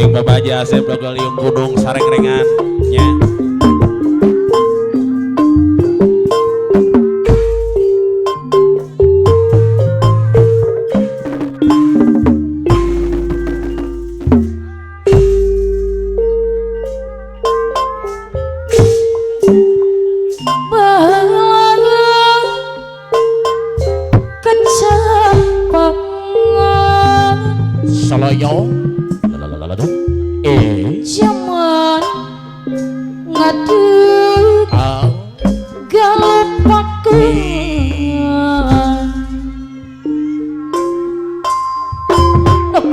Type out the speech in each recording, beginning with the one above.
Ing babaja Asep Dogaliung Gunung Sarengrengan nya. Saloyo jaman ngadeg galopakeun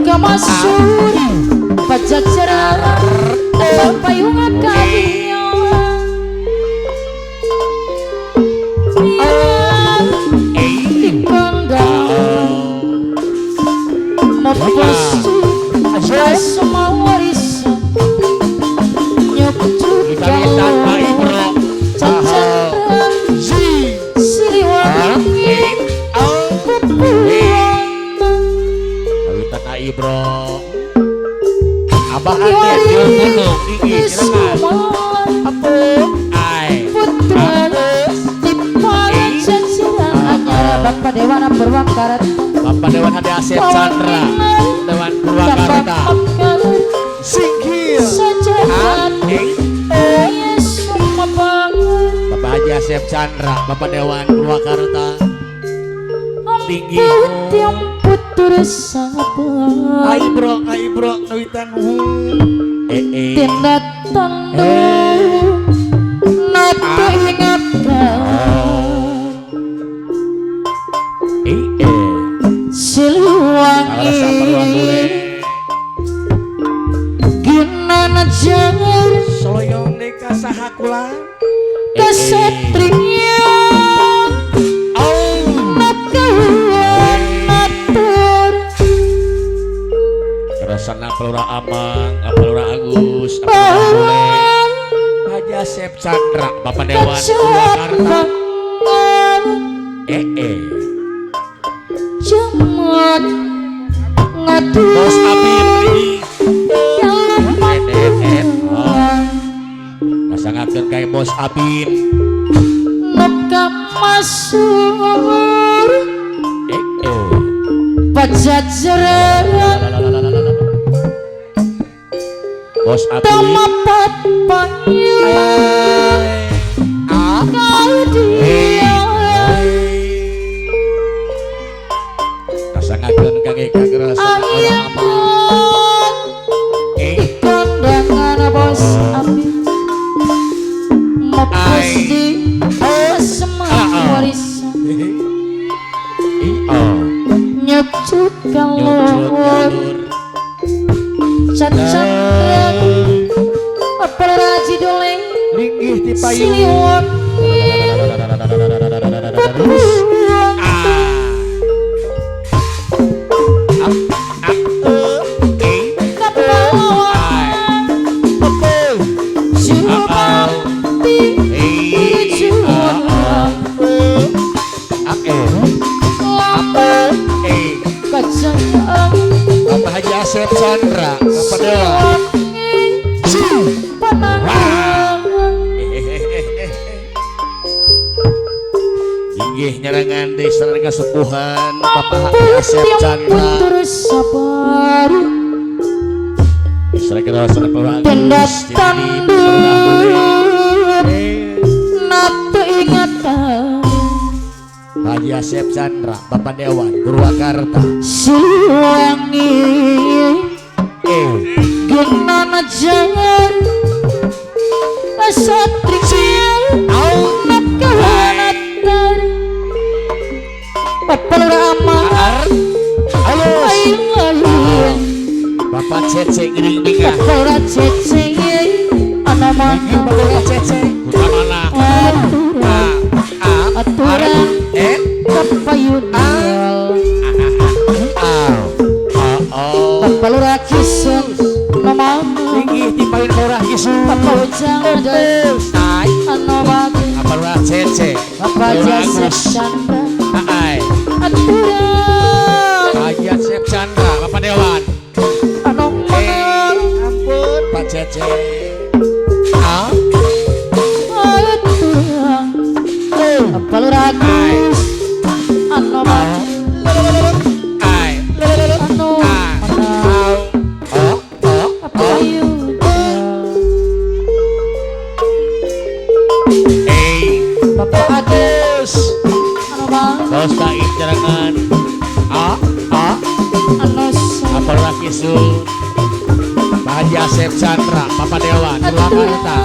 kamasur pajajaran payungan kalian semua warisan nyebut kalau cacat siliwangi Kawitan ai bro Abah ade di gunung iki silakan apa ai putra di pajajaran Bapak Dewana Purwakarta Bapak Dewan Hadi Asep Chandra Dewan Purwakarta Singkir Bapak Haji Asep Chandra Bapak Dewan Purwakarta tinggi putur sabar ai bro kawitan tindak tanduk nate ingatkan Siliwangi ginana jangan Soloyong deka sahakula kesatria nakawan natur Kerasana Pelura Amang Pelura Agus Pelura Haji Asep Chandra Bapak Dewan Purwakarta jaman ngatur Bos Abim Masangakeun kae Bos Abim neka masur pajajaran Bos Abim tamapat payung kau dia Masangakeun kangge kagerasana orang Amang kondangan Bos Abim mapus di semua warisan nyebut galur cacat apa raji doleng linggih ti payung siliwangi Bapak Haji Asep Chandra Bapak Dewan Inggih nyerangan desa sepuhan Bapak Haji Asep Chandra Seragam rasa Pelura Agus nate ingatan Haji Asep Chandra Bapak Dewan Purwakarta Siliwangi ginana jangan satria nakawan natar Pelura Amang Bapak Cece Giring Bingah Pelura Cece anama Bapak Cece Kutamana aturan kapayunan Pelura Kisun nama tinggi ti paling murah kisu Papujang dan Anobati Pelura Cece Bapak Jasa Chandra Haji Asep Chandra Bapak Dewan Cece. Ah, Paluragus anu ai, anu apayu Bapak Agus anu bang bos baik jarangan. Ah, anu apa lagi sun? Haji Asep Chandra, Bapak Dewan, Purwakarta.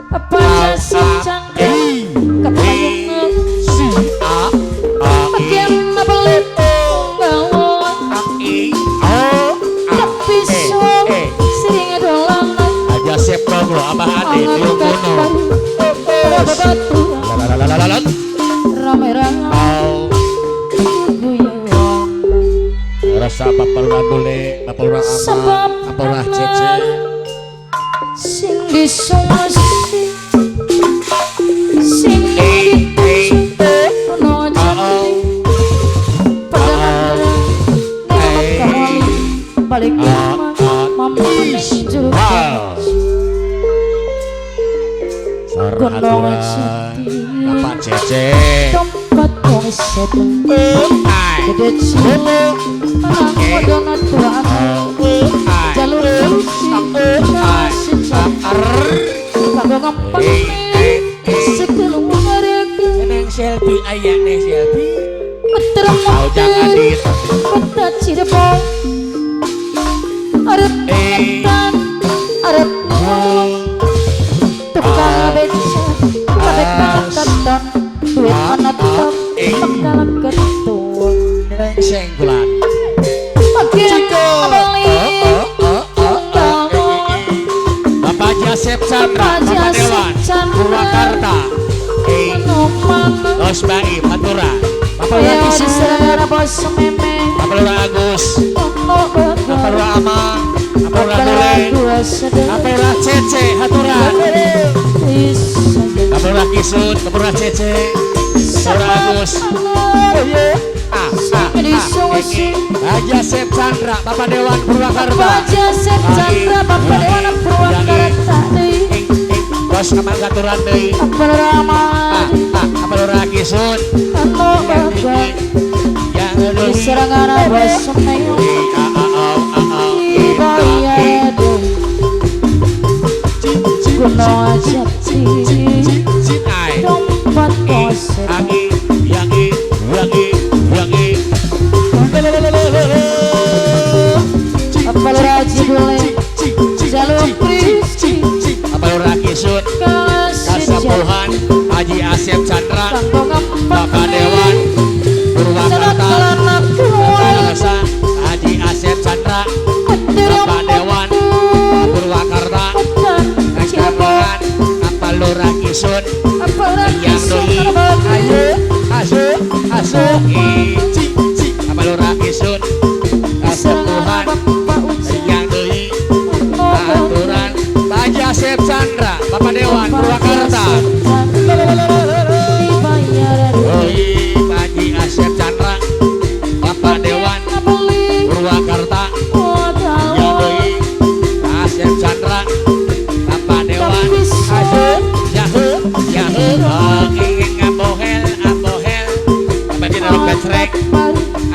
apa jasa cangga kepanjungan Si A, bagian nabelit gawon tapi so sering dolan Haji Asep Proglo, Abah Ade, Liung Kuno. batu Lalalalalalalat. rame-rame guyon Rasa Bapak Lurah Bule, Bapak Lurah sebab Ama, Bapak Lurah Cece. sing disungasi sing ono cantik padahal balik mama juru Sarah Aturan, Bapak Cece. tempat kong seteng Ai, gede cilu menang wadona tuan jalur nasi kagak gampang sebelum mereka Neng selfie aya neng selfie. termotor Adit. kota Cirebon arep ngetan arep tukang beca kabeh kataton duit anak tetap penggalan ketua Neng senggulan. bagian beli Bapak Jasep Chandra, Bapak Dewan, Purwakarta. Bos Baim, Matura. Bapak Lurah Kisu, bos meme Bapak Lurah Agus, Bapak Lurah Amang, Bapak Lurah Bule, Bapak Lurah Cece, Hatura. Bapak Lurah Kisun, Bapak Lurah Cece, Bapak Lurah Agus. Haji Asep Chandra, Bapak Dewan Purwakarta. Bos Kamangkaturan deui. Apa Lurah Kisun? Yang deui. Ai. Yangi. Apa raji dule jalur Kristi Apa Lurah Kisun? Kasapuhan Haji Asep Chandra, Bapak Dewan Purwakarta. Rasa Haji Asep Chandra, Bapak Dewan Purwakarta. Kasapuhan Apa Lurah Kisun? Yang deui. Asu. Apa Lurah Kisun? Kasapuhan yang deui. Aturan Haji Asep Chandra, Bapak Dewan Purwakarta. Oi, Haji Asep Chandra, Bapak Dewan Purwakarta. Yang deui. Asep Chandra, Bapak Dewan. Yahu. Ingin ngabohel. Bapak Dinaru Kecrek,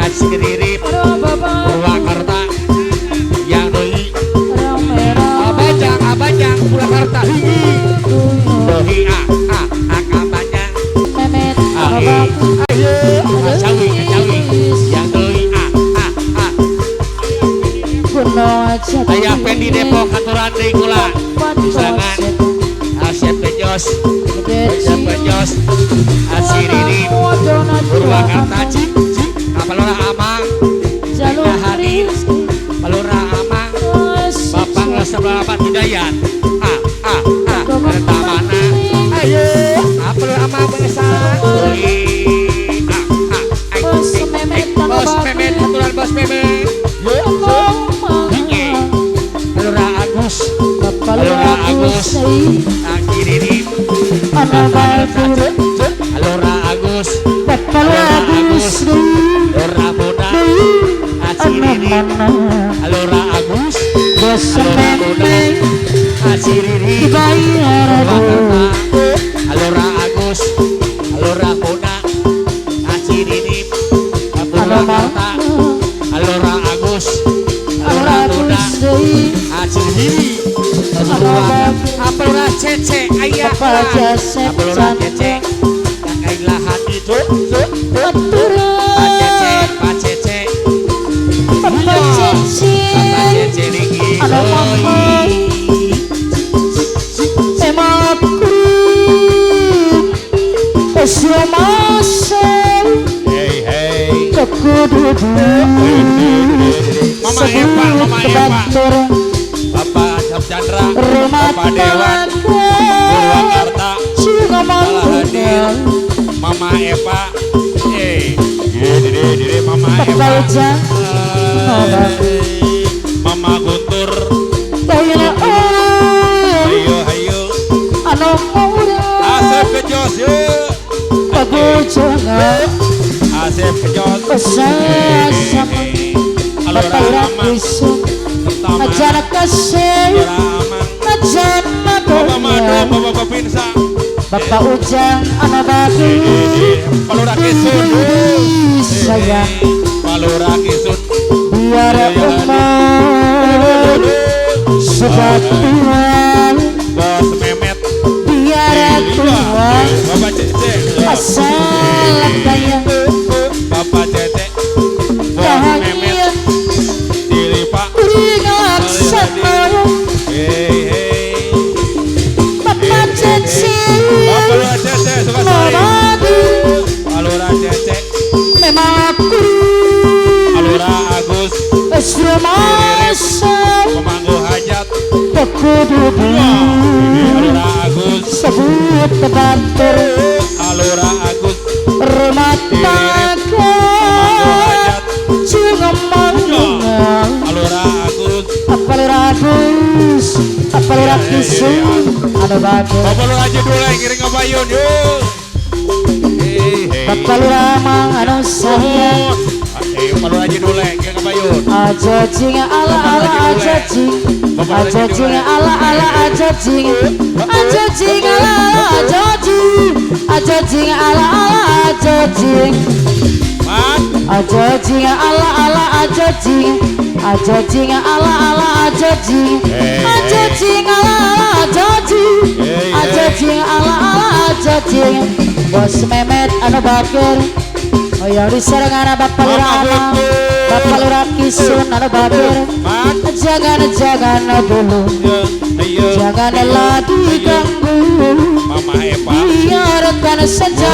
Askiririp, Purwakarta. Yang deui. Abajang Purwakarta. Dohi akabanyang. Cawi. Yang deui. Aya Pendi Depok aturan deui kula. Pisangan Asep Bejos, Asiriri, Purwakarta. Apa Lurah Amang, Hari, Lurah Amang, Bapak Ngesebabat Hidayat. Kereta mana? Ayo, apa Lurah Amang mengesan? Bos Memet, aturan Bos Memet. Lurah Agus, Akiriri, Lurah Agus, Lurah Muda, Asiriri, Lurah Agus, bos memeng Haji Riri dibayar Purwakarta Alora Agus Alora Kona Haji Riri Purwakarta Alora Agus Alora Kona Haji Riri Apelora Cece Ayah Apelora Cece Kakak lahan itu Pak Cece Pak Cece Bapak Cece Riki Hey hey Mama Eva Bapak Asap Chandra Bapak Dewan Purwakarta telah hadir Mama Eva Mama Eva Mama Guntur ayo Asep Kejos Asep Kejos Alora Amang pertama Ajana kasih, Alora Amang ajana Bapak Bapak Pinsa Bapak Ujang, anak bagus, Palura Kisun sayang, Palura Kisun biar umur sobat Tuhan, Bos Memet biar Tuhan, Bapak Cece asal kaya, Bapak Cece Bos Memet bahagia, Cilipa ringan sama, Hey Bapak Cece, Palura Cece Sukasari Palura Cece memang aku Palura Agus semasa Pemangku Hajat Pekududu Palura Agus sebut tebatur Palura Agus rumah tangga cuma mangungan Palura Agus apalagi rakisun ada bagus Palura aja dulu yang ngiring ngabayun yuk bapak ramang anu sayang Palura aja dulu yang ngiring ngabayun aja jing ala aja jing aja jing ala aja jing aja jing ala aja jing aja jing ala aja jing aja jing ala aja jing aja jing ala aja jing aja jing ala aja jing aja jing ala aja jing bos Memet anu bakir oh yang diserengan bapak lurah bapak lurah kisun anu bakir jangan dulu jangan lagi ganggu Mama Eva biarkan saja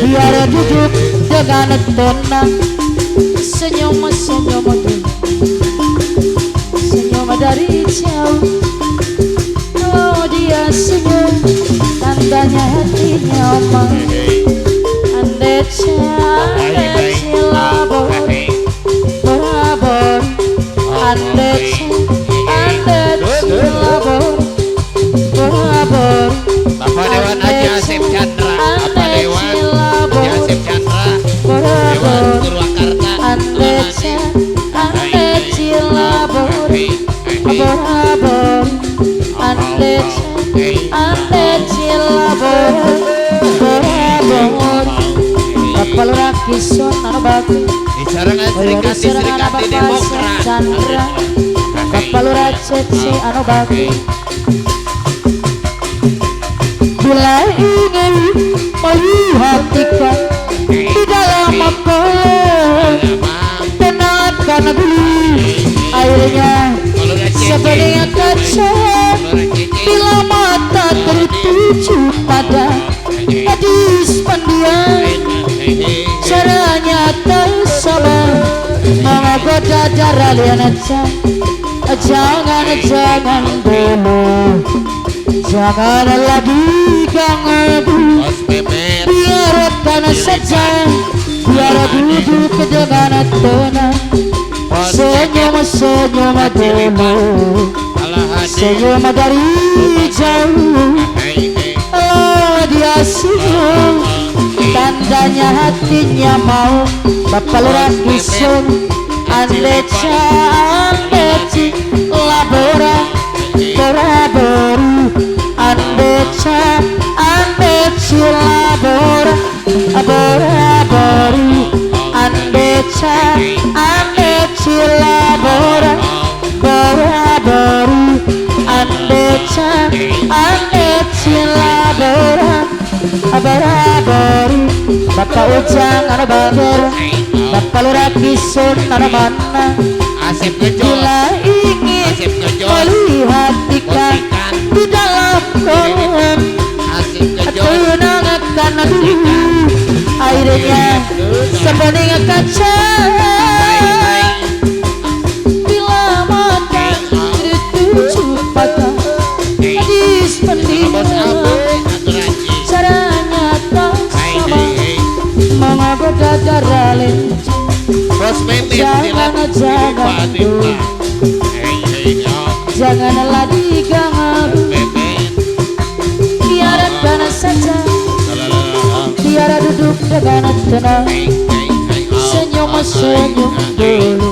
biar duduk dengan tenang senyum dulu senyum dari jauh oh dia senyum tandanya hatinya omong ande cilabor berabor ande cilabor berabor Bapak Dewan Haji Asep Chandra Bapak Dewan Haji Asep Chandra Dewan Purwakarta ande cilabor berabor ande cilabor berabor bapak lurah kisun anu bagus Disarangan Serikati Demokrat Chandra bapak lurah Cece anu bagus bila ingin melihat ikan di dalam mempelai tenangkan dulu airnya sebenarnya kaca bila mata tertuju pada gadis pendiam caranya tak sama menggoda darah lianca jangan dulu jangan lagi ganggu Bos Memet biarkan saja biar duduk dengan tenang senyum dulu senyum dari jauh oh dia senyum tandanya hatinya mau bapak lurah kisun ande cing labor andeca andecila bora bora andeca andecila bora bora andeca andecila bora bora Bapak Ujang anu bager Bapak Lurah Kisun anu mana Asep Ngejo bila ingin Asep Ngejo melihat ikan di dalam kolam Asep Ngejo tunangkan airnya sebening kaca bila mata dituju patah hadis pendidikan caranya tak sama mengagoda darah lencang Bos Mehmet jangan janganlah diganggu biarkan saja biar duduk dengan tenang senyum dulu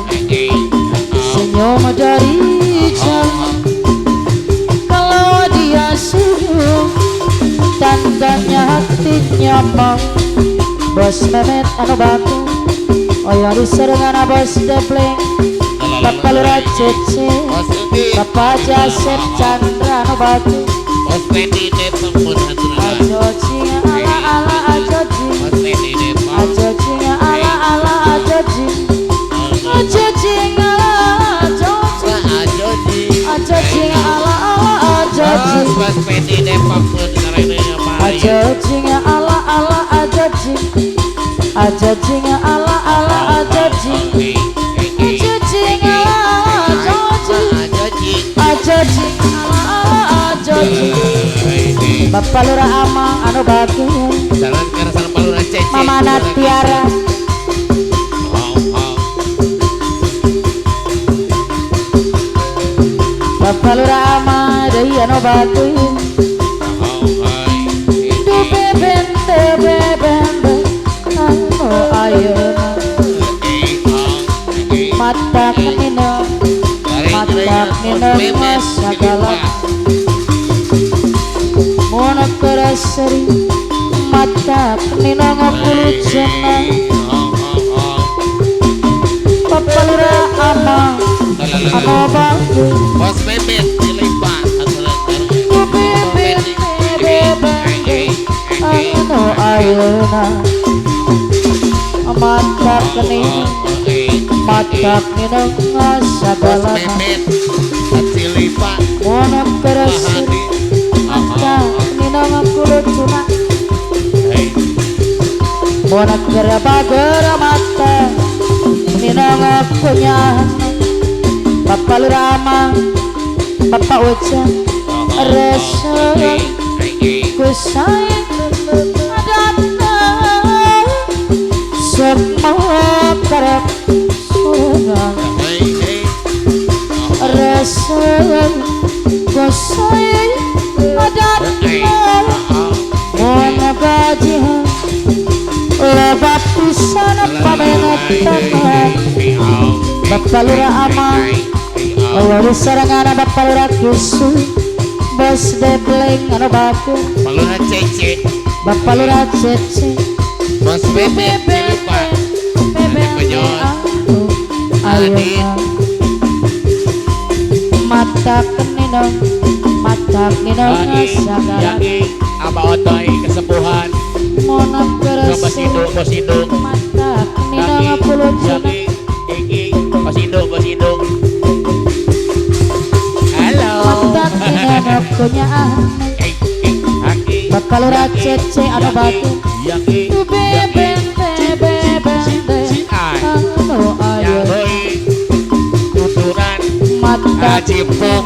senyum dari jauh kalau dia senyum tandanya hatinya mau Bos Mehmet anu batu Oyo diserengan Bos Depleng Bapak Lurah Cece Bapak Jasep Chandra anu batu Bos Fendi Depok pun Ajojing ala ajojing Ajojing ala ajojing Ajojing ala ajojing Ajojing ala ajojing Bos Fendi Depok pun Ajojing ala ajojing Ajojing ala ajojing Ajojing ala ajojing Ajojing ala ajojing Bapak Lurah Amang anu bagi Jalan karasan Palura Cece Mama Natiara Bapak Lurah Amang deui anu bagi Du beben anu ayeuna mata kenina segala mona kerasari mata kenina ngapulu jenang Bapak Lurah Amang anu bangku Bos Mehmet dilipat Du beben anu ayeuna mata kenina segala Mehmet dilipat mona kerasari mata kenina ngapulu jenang mona kera mata kenina ngapunya Bapak Lurah Amang Bapak Ujang rasa ku sayang datang semua kerap surga rasa ku sayang datang mana gajian lebat pisan pamenat teman Bapak Lurah Amang Allah diserangan Bapak Lurah Kisun Bos Depleng anu baku Palura Cece Bapak Lurah Cece Bos Mehmet dilipat ayeuna mata kenina sagala Abah Otoy kesembuhan mona kerasa Bos Indung mata kenina ngapuluh jenang Bos Indung halo mata kenina punya Bapak Lurah Cece anu batu Du beben anu ayeuna tuturan mata Cipok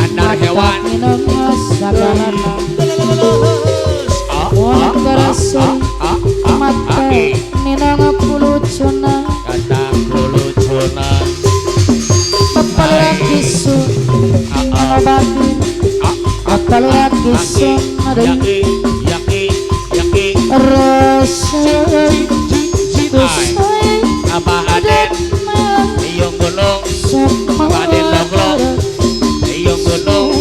Andar hewan segala mona kerasa mata kenina ngapuluh jenang datang dulu cunan Bapak Lurah Kisun anu batu Bapak Lurah Kisun yaki rasa ku sayang Abah Aden Iyong Gunung Abah Aden Longlong Iyong Gunung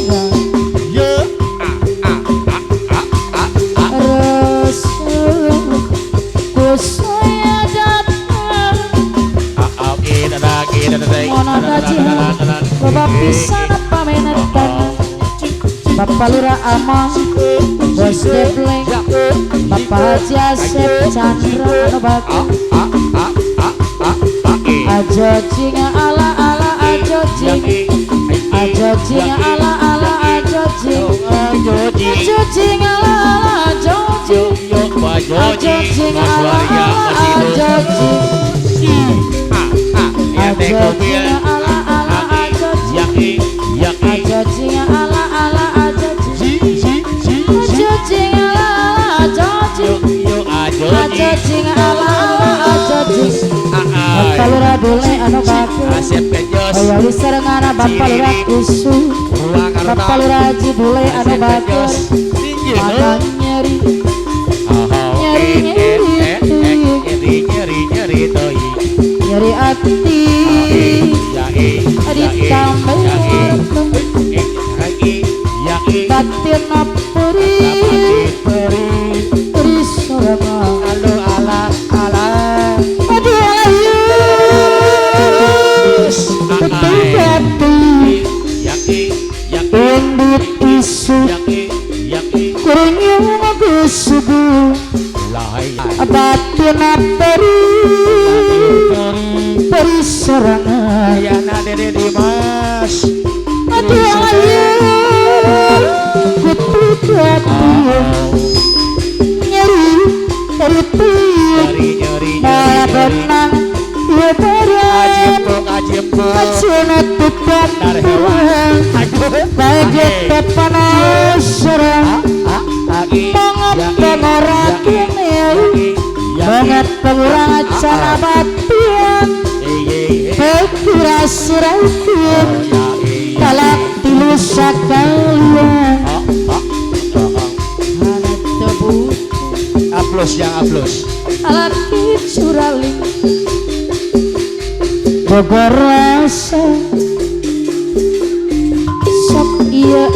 Mono kajian Bapak pisan pamenetan Bapak Lurah Amang Bos Depleng Bapak Haji Asep Chandra anu bagus ajo jing ala ala ajo jing ajo jing ala ala ajo jing ajo jing ala ala ajo jing ajo jing ala ala ajo jing ajo jing ala ala ajo jing ajo jing ala ala ajo jing ajo jing ala ala ajo jing ajo jing ala ala ajo jing Bapak Lurah Dule anu bagus Kaya wisarengana Bapak Lurah Kusu Bapak Lurah Haji Dule anu bagus Mana nyeri Nyeri Nyeri hati Ditambah batin perih perih sorangan alu ala ala aduh alayus betul endut isu kurang yang bagus subuh batin perih sorangan Yana Dede Dimas aduh alayus betul nyeri nyeri malah benang ya barang acuna tutup baget panas serang banget pengorang kini banget pengurang acana batian bekira sirakin kalak tilu sakalian mana tebu Aplus yang aplus alaki curaling boga rasa sok iya